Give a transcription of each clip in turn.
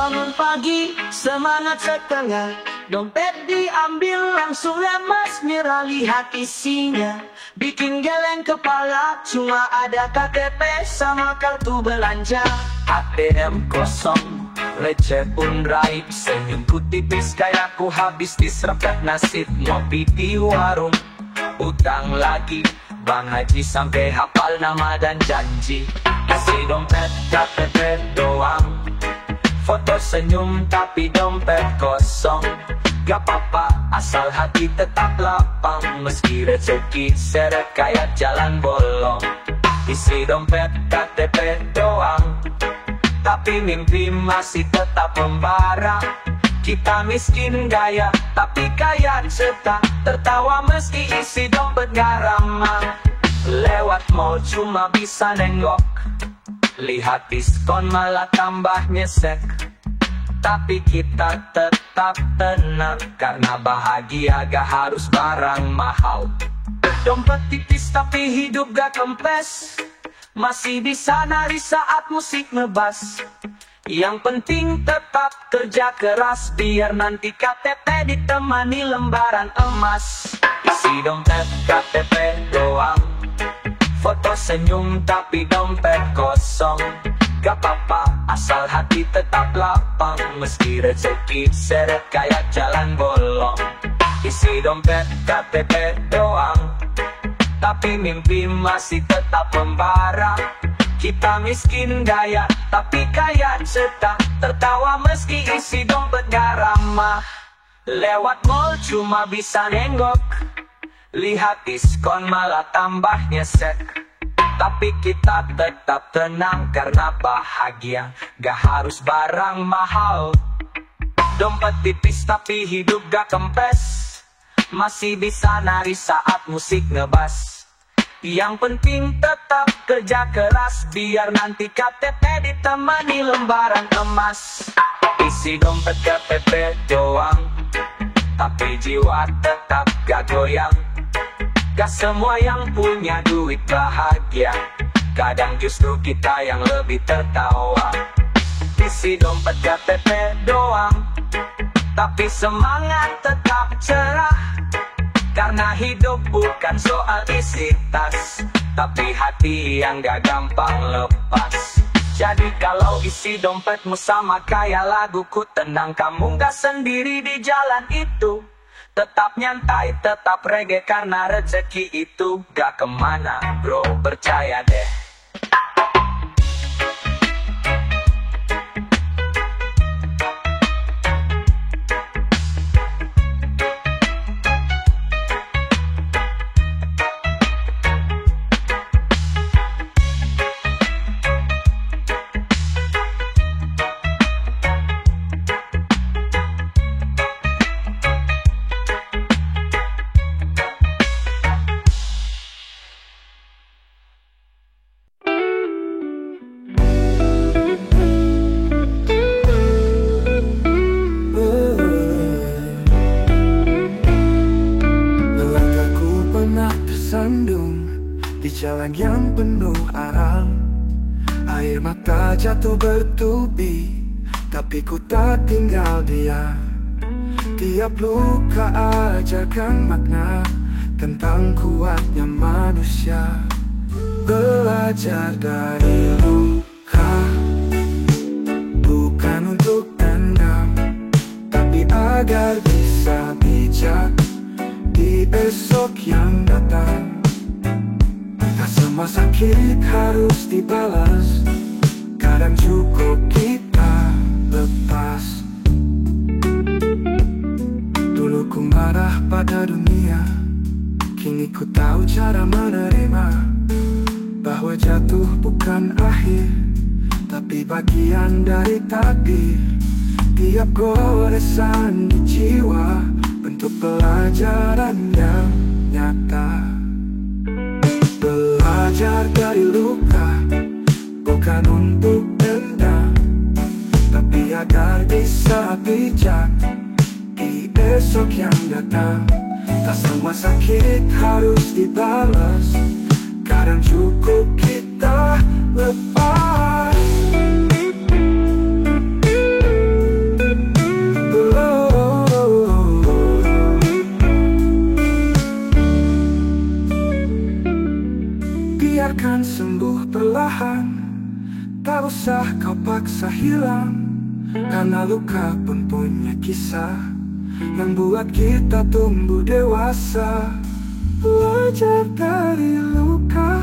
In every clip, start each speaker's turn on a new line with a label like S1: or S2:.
S1: Bangun pagi, semangat setengah, dompet diambil langsung lemas merah lihat isinya. Bikin geleng kepala, cuma ada KTP sama kartu belanja. ATM kosong, receh pun raib, senyumku tipis kayak ku habis diserempet nasib. Ngopi di warung, utang lagi, Bang Haji sampai hafal nama dan janji. Isi dompet KTP doang, foto senyum tapi dompet kosong. Gak apa-apa asal hati tetap lapang, meski rezeki seret kayak jalan bolong. Isi dompet KTP doang, tapi mimpi masih tetap membara. Kita miskin gaya, tapi kaya cetak. Tertawa meski isi dompet gak ramah. Lewat mall cuma bisa nengok, lihat diskon malah tambah nyesek. Tapi kita tetap tenang, karena bahagia gak harus barang mahal. Dompet tipis tapi hidup gak kempes, masih bisa nari saat musik ngebas. Yang penting tetap kerja keras, biar nanti KTP ditemani lembaran emas. Isi dompet KTP doang, foto senyum tapi dompet kosong. Gak apa-apa asal hati tetap lapang, meski rezeki seret kayak jalan bolong. Isi dompet KTP doang, tapi mimpi masih tetap membara. Kita miskin gaya, tapi kaya cetak. Tertawa meski isi dompet gak ramah. Lewat mall cuma bisa nenggok, lihat diskon malah tambah nyesek. Tapi kita tetap tenang, karena bahagia gak harus barang mahal. Dompet tipis tapi hidup gak kempes, masih bisa nari saat musik ngebas. Yang penting tetap kerja keras, biar nanti KTP ditemani lembaran emas. Isi dompet KTP doang, tapi jiwa tetap gak goyang. Gak semua yang punya duit bahagia, kadang justru kita yang lebih tertawa. Isi dompet KTP doang, tapi semangat tetap cerah. Karena hidup bukan soal isi tas, tapi hati yang gak gampang lepas. Jadi kalau isi dompetmu sama kayak laguku, tenang kamu gak sendiri di jalan itu. Tetap nyantai, tetap reggae, karena rezeki itu gak kemana bro, percaya deh.
S2: Jalan yang penuh aral, air mata jatuh bertubi, tapi ku tak tinggal diam. Tiap luka ajarkan makna tentang kuatnya manusia. Belajar dari luka, bukan untuk dendam, tapi agar bisa bijak di esok yang datang. Semua sakit harus dibalas, kadang cukup kita lepas. Dulu ku marah pada dunia, kini ku tahu cara menerima, bahwa jatuh bukan akhir, tapi bagian dari takdir. Tiap goresan di jiwa bentuk pelajaran yang nyata. Belajar dari luka, bukan untuk dendam, tapi agar bisa bijak di esok yang datang. Tak semua sakit harus dibalas, kadang cukup kita lepas. Tak usah kau paksa hilang, karena luka pun punya kisah yang buat kita tumbuh dewasa. Belajar dari luka,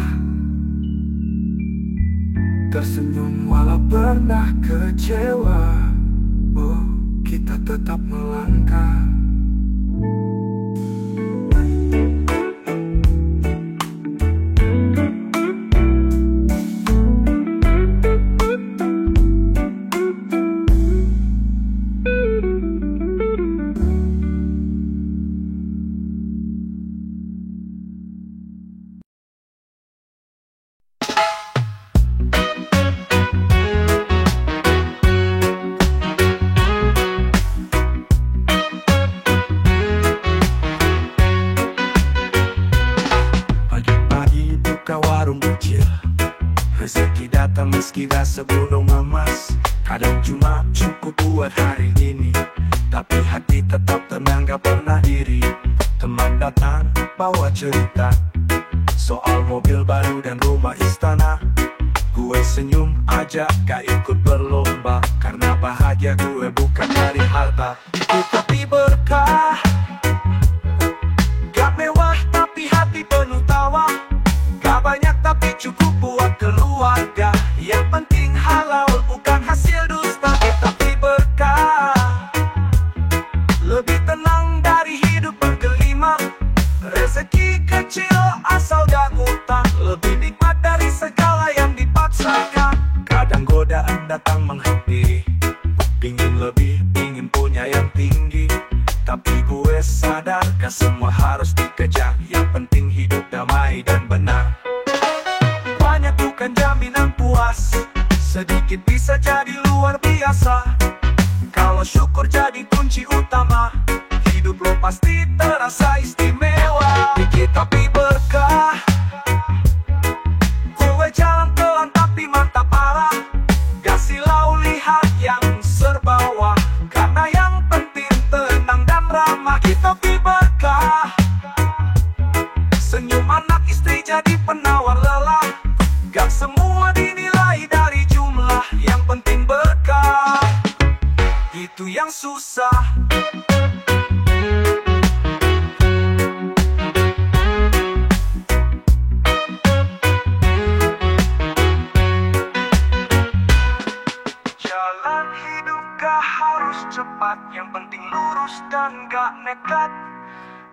S2: tersenyum walau pernah kecewa. Oh, kita tetap melangkah.
S3: Rezeki datang meski tak sebelum emas. Kadang cuma cukup buat hari ini, tapi hati tetap tenang gak pernah diri. Teman datang bawa cerita soal mobil baru dan rumah istana. Gue senyum aja gak ikut berlomba, karena bahagia gue bukan dari harta. Itu tapi berkah, gak mewah tapi hati penuh tawa. Gak banyak tapi cukup buat keluarga. Yang penting halal bukan hasil dusta. Tapi berkah, lebih tenang dari hidup bergelima. Rezeki kecil asal gak ngutang, lebih nikmat dari segala yang dipaksakan. Kadang godaan datang menghampiri, pingin lebih, pingin punya yang tinggi. Tapi gue sadar gak semua harus dikejar. Yang penting hidup damai dan benar. Banyak bukan jaminan puas, sedikit bisa jadi luar biasa. Kalau syukur jadi kunci utama, hidup lo pasti terasa istimewa. Dikit tapi berkah, gue jalan pelan tapi mantap arah. Gak silau lihat yang serbawa, karena yang penting tenang dan ramah. Kita berkah, senyum anak istri jadi penawar lelah. Gak semua dinilai dari jumlah, yang penting berkah, itu yang susah. Jalan hidup gak harus cepat, yang penting lurus dan gak nekat.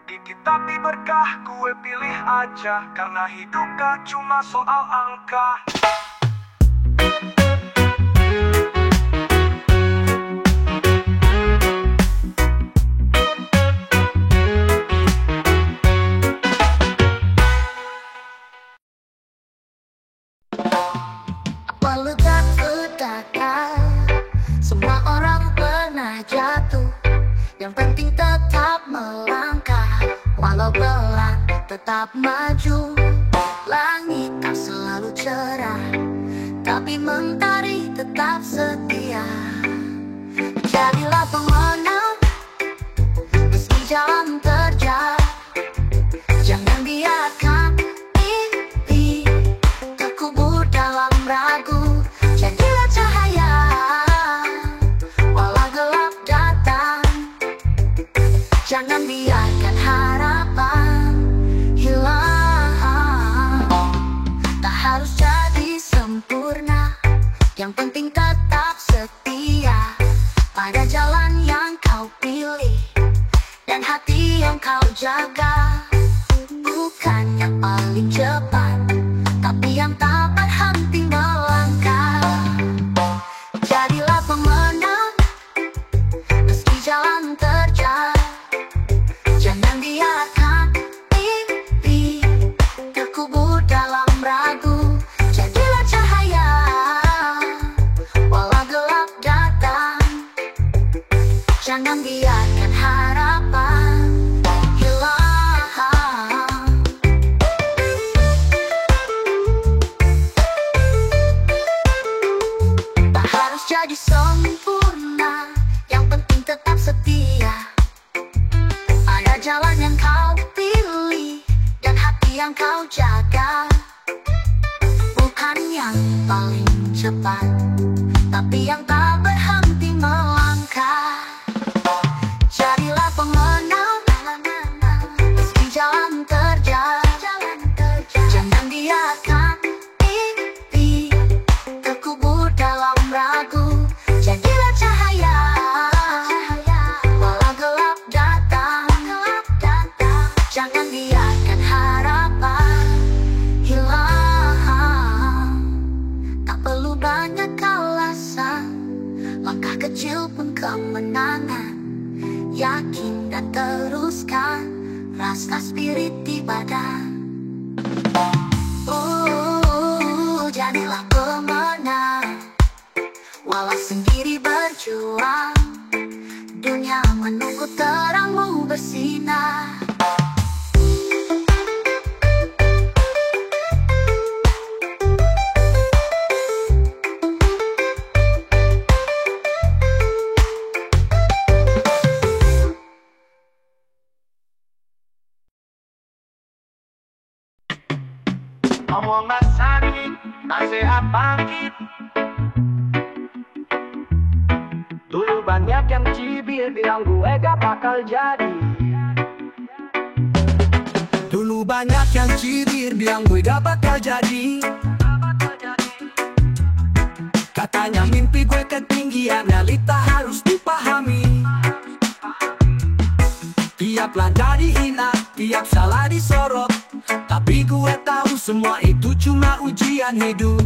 S3: Dikit tapi berkah gue pilih aja, karena hidup gak cuma soal angka.
S4: Walau tak kekal, semua orang pernah jatuh. Yang penting tetap melangkah, walau pelan tetap maju. Langit tak selalu cerah, tapi mentari tetap setia. Jadilah pemenang, meski jalan terjal. Jangan biarkan mimpi terkubur dalam ragu. Jadilah cahaya, walau gelap datang. Jangan biarkan harapan hilang. Tak harus jadi sempurna, yang penting tetap setia pada jalan yang kau pilih dan hati yang kau jaga. Bukan yang paling cepat, tapi yang tak berhenti melangkah. Jadilah pemenang, meski jalan terjal. Jangan biarkan mimpi terkubur dalam ragu. Jadilah cahaya, walau gelap datang. Jangan biarkan harapan hilang. Tak harus jadi sempurna, yang penting tetap setia pada jalan yang kau pilih dan hati yang kau jaga. Bukan yang paling cepat, tapi yang tak berhenti melangkah. Jadilah pemenang, meski jalan terjal. Jangan biarkan mimpi terkubur dalam ragu. Jadilah cahaya, walau gelap datang. Jangan biarkan harapan hilang. Tak perlu banyak alasan, langkah kecil pun kemenangan. Yakin dan teruskan, rasa spirit di badan. Jadilah pemenang, walau sendiri berjuang. Dunia menunggu terangmu bersinar.
S3: Omongan sakit, nasihat bangkit. Dulu banyak yang cibir, bilang gue gak bakal jadi. Dulu banyak yang cibir, bilang gue gak bakal jadi. Katanya mimpi gue ketinggian, realita harus dipahami. Tiap langkah dihina, tiap salah disorot, tapi gue tahu semua itu cuma ujian hidup.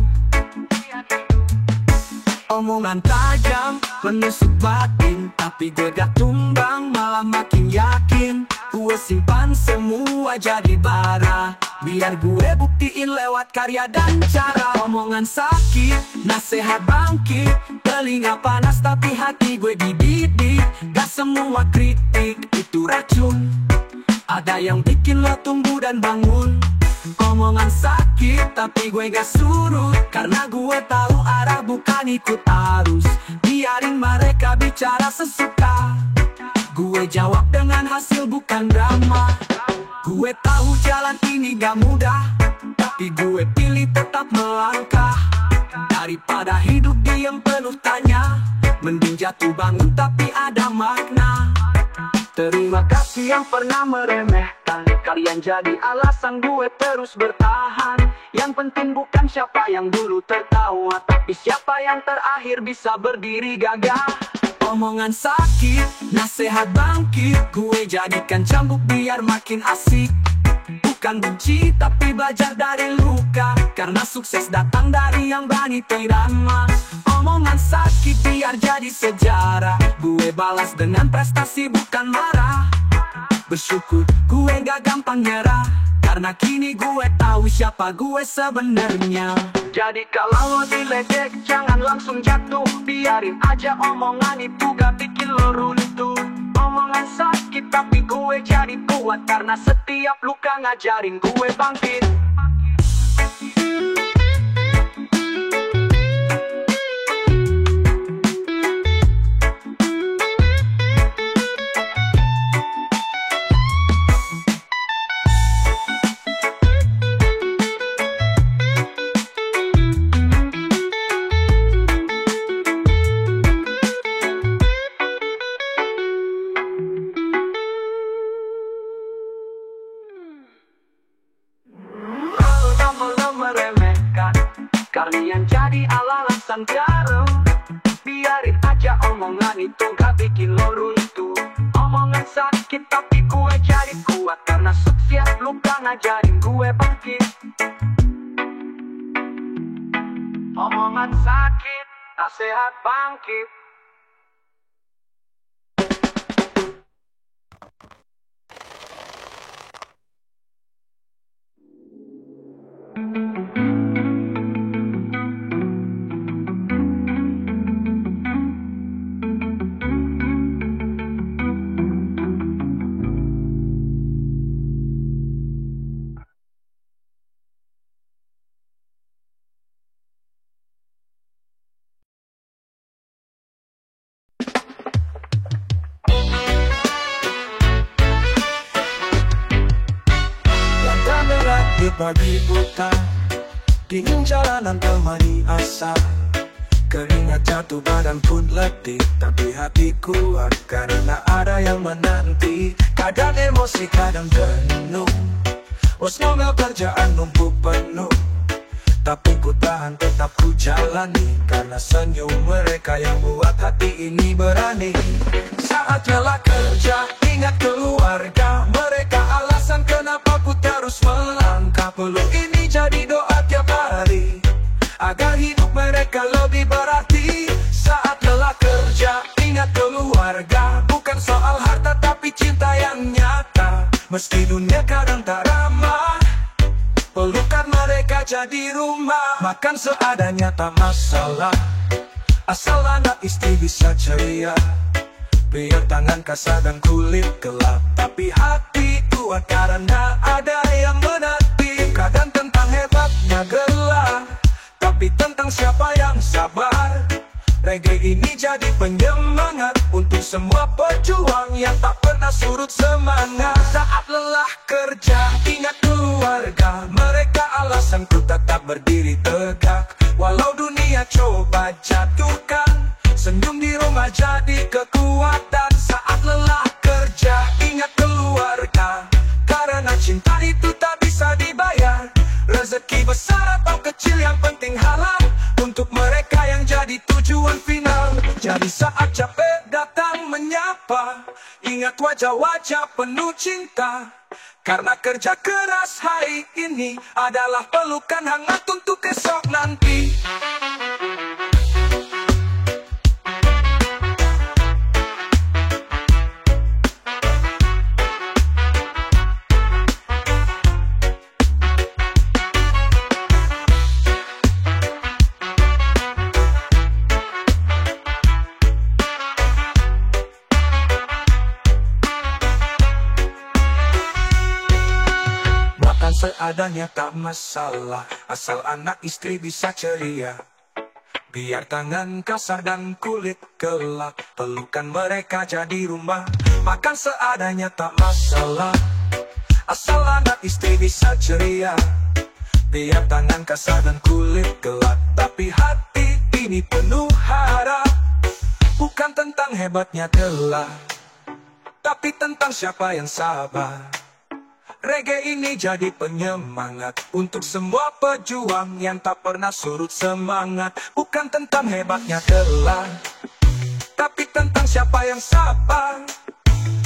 S3: Omongan tajam, menusuk batin, tapi gue gak tumbang, malah makin yakin. Gue simpan semua jadi bara, biar gue buktiin lewat karya dan cara. Omongan sakit, nasihat bangkit, telinga panas tapi hati gue dididik. Gak semua kritik itu racun, ada yang bikin lo tumbuh dan bangun. Omongan sakit tapi gue gak surut, karena gue tahu arah bukan ikut arus. Biarin mereka bicara sesuka, gue jawab dengan hasil bukan drama. Gue tahu jalan ini gak mudah, tapi gue pilih tetap melangkah. Daripada hidup diam penuh tanya, mending jatuh bangun tapi ada makna. Terima kasih yang pernah meremehkan, kalian jadi alasan gue terus bertahan. Yang penting bukan siapa yang dulu tertawa, tapi siapa yang terakhir bisa berdiri gagah. Omongan sakit, nasihat bangkit, gue jadikan cambuk biar makin asik. Bukan benci tapi belajar dari luka, karena sukses datang dari yang berani terima. Omongan sakit biar jadi sejarah, gue balas dengan prestasi bukan marah. Bersyukur gue gak gampang nyerah, karena kini gue tahu siapa gue sebenarnya. Jadi kalau lo diledek jangan langsung jatuh, biarin aja omongan itu gak bikin lo runtuh. Omongan sakit tapi gue jadi kuat, karena setiap luka ngajarin gue bangkit. Kalian jadi alasan garam, biarin aja omongan itu gak bikin lo runtuh. Omongan sakit tapi gue jadi kuat, karena sukses luka ngajarin gue bangkit. Omongan sakit, nasihat bangkit. Di pagi buta, dingin jalanan temani asa. Keringat jatuh badan pun letih, tapi hati kuat karena ada yang menanti. Kadang emosi kadang jenuh, bos ngomel kerjaan numpuk penuh, tapi ku tahan tetap ku jalani, karena senyum mereka yang buat hati ini berani. Saat lelah kerja, ingat keluarga, mereka alasan kenapa ku terus melangkah. Peluk ini jadi doa tiap hari, agar hidup mereka lebih berarti. Saat lelah kerja, ingat keluarga, bukan soal harta tapi cinta yang nyata. Meski dunia kadang tak ramah, pelukan mereka jadi rumah. Makan seadanya tak masalah, asal anak istri bisa ceria. Biar tangan kasar dan kulit gelap, tapi hati kuat karena ada yang menanti. Kadang tentang hebatnya gelar, tapi tentang siapa yang sabar. Reggae ini jadi penyemangat untuk semua pejuang yang tak pernah surut semangat. Saat lelah kerja, ingat keluarga, mereka alasan ku tetap berdiri tegak. Walau dunia coba jatuhkan, senyum di rumah jadi kekuatan. Saat lelah kerja, ingat keluarga, karena cinta itu tak bisa dibayar. Rezeki besar atau kecil yang penting halal, untuk mereka yang jadi tujuan final. Jadi saat capek datang menyapa, ingat wajah-wajah penuh cinta, karena kerja keras hari ini adalah pelukan hangat untuk esok nanti. Seadanya tak masalah, asal anak istri bisa ceria. Biar tangan kasar dan kulit gelap, pelukan mereka jadi rumah. Makan seadanya tak masalah, asal anak istri bisa ceria. Biar tangan kasar dan kulit gelap, tapi hati ini penuh harap. Bukan tentang hebatnya gelar, tapi tentang siapa yang sabar. Reggae ini jadi penyemangat untuk semua pejuang yang tak pernah surut semangat. Bukan tentang hebatnya gelar, tapi tentang siapa yang sabar.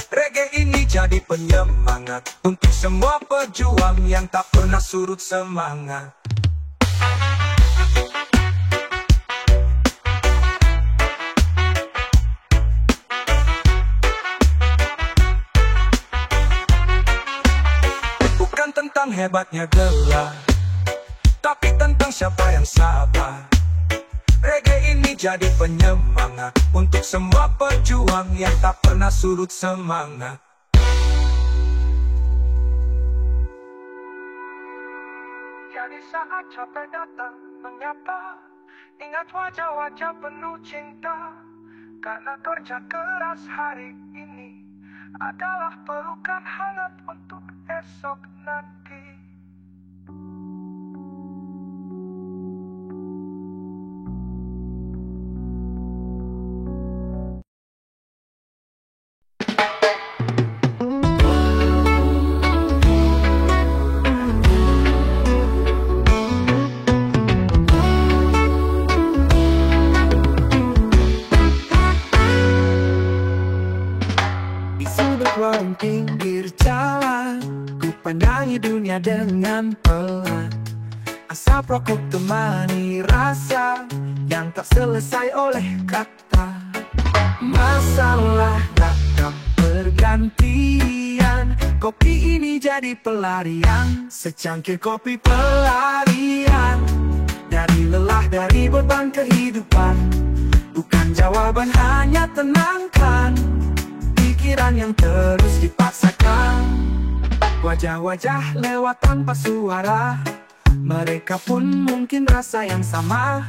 S3: Reggae ini jadi penyemangat untuk semua pejuang yang tak pernah surut semangat. Tentang hebatnya gelar, tapi tentang siapa yang sabar. Reggae ini jadi penyemangat untuk semua pejuang yang tak pernah surut semangat. Jadi saat capek datang menyapa, ingat wajah-wajah penuh cinta, karena kerja keras hari ini adalah pelukan hangat untuk esok nanti.
S2: Di sudut warung pinggir jalan, ku pandangi dunia dengan pelan. Asap rokok temani rasa yang tak selesai oleh kata. Masalah datang bergantian, kopi ini jadi pelarian. Secangkir kopi pelarian dari lelah, dari beban kehidupan. Bukan jawaban, hanya tenangkan pikiran yang terus dipaksakan. Wajah-wajah lewat tanpa suara, mereka pun mungkin rasa yang sama.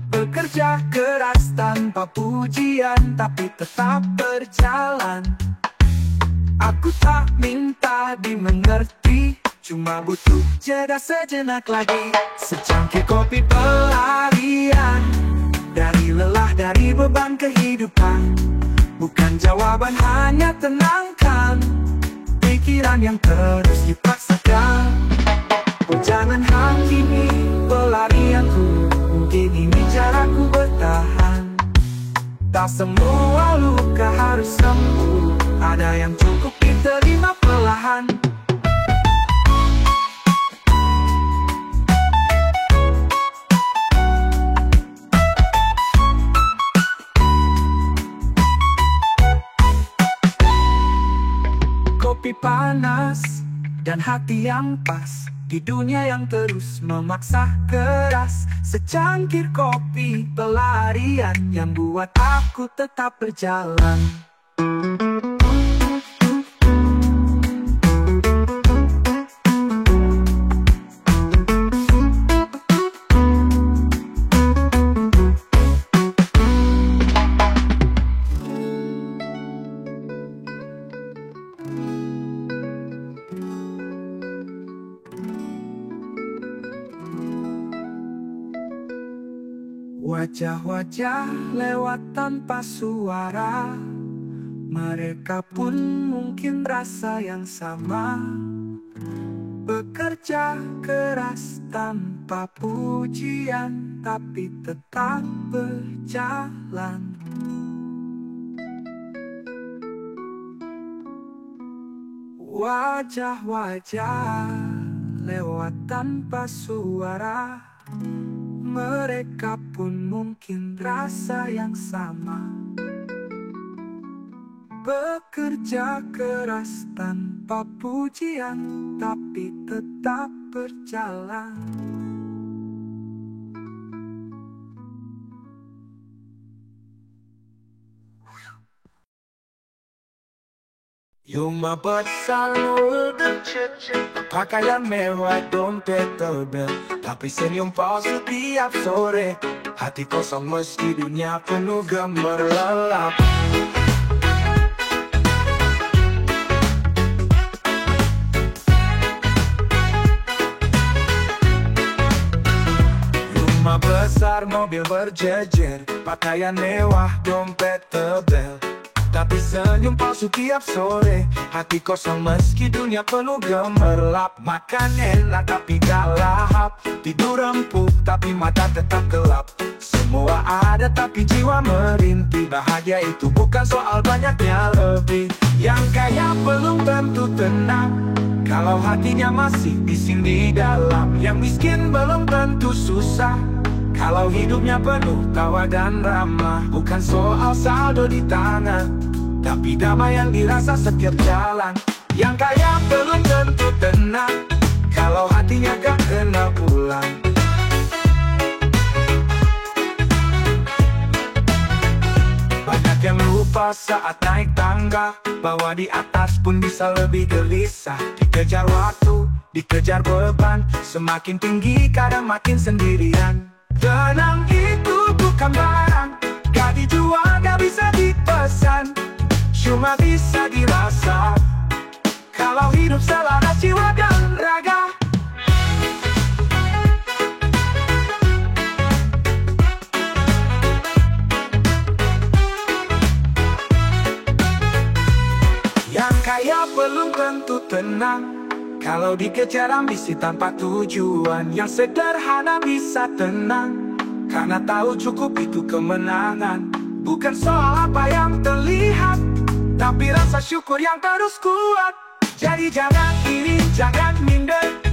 S2: Bekerja keras tanpa pujian, tapi tetap berjalan. Aku tak minta dimengerti, cuma butuh jeda sejenak lagi. Secangkir kopi pelarian
S3: beban kehidupan. Bukan jawaban, hanya tenangkan pikiran yang terus dipaksakan. Oh jangan hakimi pelarianku, mungkin ini caraku bertahan. Tak semua luka harus sembuh, ada yang cukup diterima perlahan. Kopi panas dan hati yang pas di dunia yang terus memaksa keras. Secangkir kopi pelarian yang buat aku tetap berjalan. Wajah-wajah lewat tanpa suara, mereka pun mungkin rasa yang sama. Bekerja keras tanpa pujian, tapi tetap berjalan. Wajah-wajah lewat tanpa suara, mereka pun mungkin rasa yang sama. Bekerja keras tanpa pujian, tapi tetap berjalan. Rumah besar pakaian mewah, dompet tebel, tapi senyum palsu tiap sore. Hati kosong meski dunia penuh gemerlap. Rumah besar, mobil berjejer, pakaian mewah, dompet tebel, tapi senyum palsu tiap sore. Hati kosong meski dunia penuh gemerlap. Makan enak tapi gak lahap, tidur empuk tapi mata tetap gelap. Semua ada tapi jiwa merintih. Bahagia itu bukan soal banyaknya lebih. Yang kaya belum tentu tenang kalau hatinya masih bising di dalam. Yang miskin belum tentu susah kalau hidupnya penuh tawa dan ramah. Bukan soal saldo di tangan, tapi damai yang dirasa setiap jalan. Yang kaya belum tentu tenang kalau hatinya gak kenal pulang. Banyak yang lupa saat naik tangga, bahwa di atas pun bisa lebih gelisah. Dikejar waktu, dikejar beban, semakin tinggi kadang makin sendirian. Tenang itu bukan barang, gak dijual, gak bisa dipesan, cuma bisa dirasa kalau hidup selaras jiwa dan raga. Yang kaya belum tentu tenang kalau dikejar ambisi tanpa tujuan. Yang sederhana bisa tenang karena tahu cukup itu kemenangan. Bukan soal apa yang terlihat, tapi rasa syukur yang terus kuat. Jadi jangan iri, jangan minder,